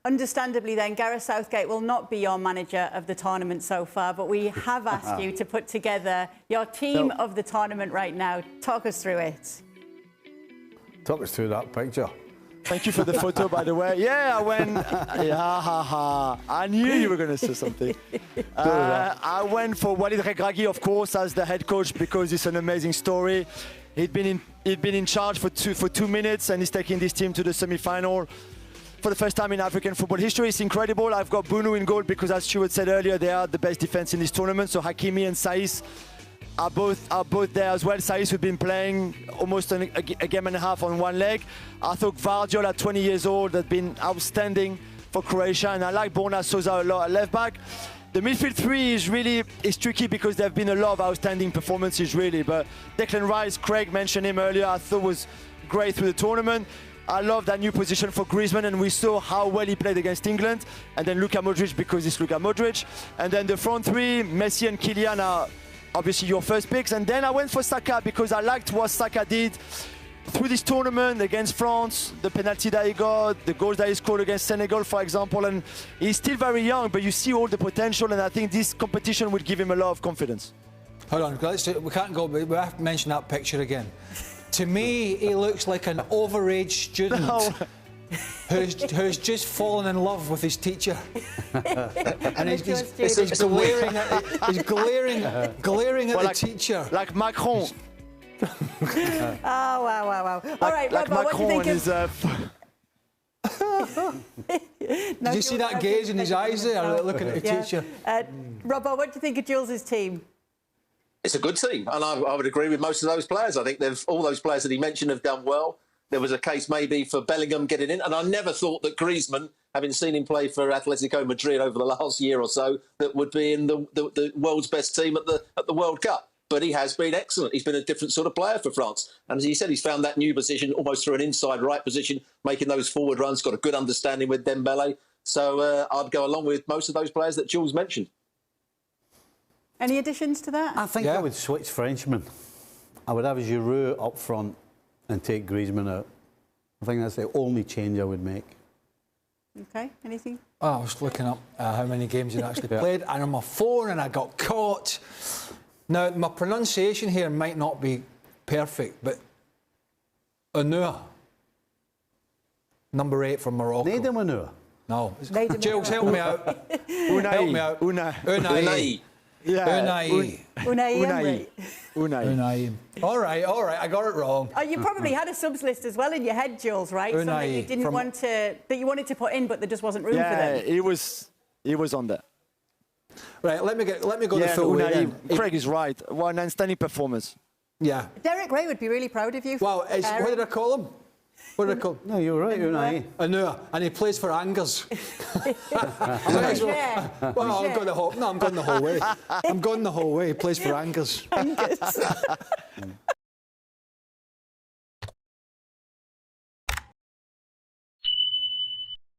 understandably then, Gareth Southgate will not be your manager of the tournament so far, but we have asked you to put together your team of the tournament right now. Talk us through it. Talk us through that picture. Thank you for the photo, by the way. Yeah, I went... I knew you were going to say something. I went for Walid Regragui, of course, as the head coach because it's an amazing story. He'd been in charge for 2 minutes and he's taking this team to the semi-final for the first time in African football history. It's incredible. I've got Bunu in goal because, as Stuart said earlier, they are the best defense in this tournament. So Hakimi and Saiss are both there as well. Saiss, who'd been playing almost a game and a half on one leg. I thought Gvardiol at 20 years old had been outstanding for Croatia, and I like Borna Sosa a lot at left back. The midfield three is tricky because there have been a lot of outstanding performances really, but Declan Rice, Craig mentioned him earlier, I thought was great through the tournament. I love that new position for Griezmann, and we saw how well he played against England. And then Luka Modric because it's Luka Modric. And then the front three, Messi and Kylian are obviously your first picks. And then I went for Saka because I liked what Saka did through this tournament against France, the penalty that he got, the goals that he scored against Senegal, for example. And he's still very young, but you see all the potential, and I think this competition would give him a lot of confidence. Hold on, we can't go, we have to mention that picture again. To me, he looks like an overage student who's just fallen in love with his teacher. And he's glaring at the teacher. Like Macron. Oh, wow. All right, like Robbo, Macron what do you think Did you see that gaze in his eyes there, looking at the teacher? Robbo, what do you think of Jules' team? It's a good team, and I would agree with most of those players. I think all those players that he mentioned have done well. There was a case maybe for Bellingham getting in, and I never thought that Griezmann, having seen him play for Atletico Madrid over the last year or so, that would be in the world's best team at the World Cup. But he has been excellent. He's been a different sort of player for France. And as he said, he's found that new position almost through an inside right position, making those forward runs, got a good understanding with Dembele. So I'd go along with most of those players that Jules mentioned. Any additions to that? I think I would switch Frenchman. I would have Giroud up front and take Griezmann out. I think that's the only change I would make. Okay, anything? Oh, I was looking up how many games he'd actually played, and on my phone, and I got caught. Now, my pronunciation here might not be perfect, but Unua, number 8 from Morocco. Nadim Unua? No. Jules, help me out. Help me out. Unai. Yeah. Unai. All right, I got it wrong. You probably had a subs list as well in your head, Jules, right? Something that you didn't want to, that you wanted to put in, but there just wasn't room for them. Yeah, he was on there. Right, let me go the full way then. Craig is right. One outstanding performance. Yeah. Derek Ray would be really proud of you. Well, what did I call him? What did I call him? No, you're right, Unai. Unua, and he plays for Angers. Well, I'm going the whole way. I'm going the whole way. He plays for Angers.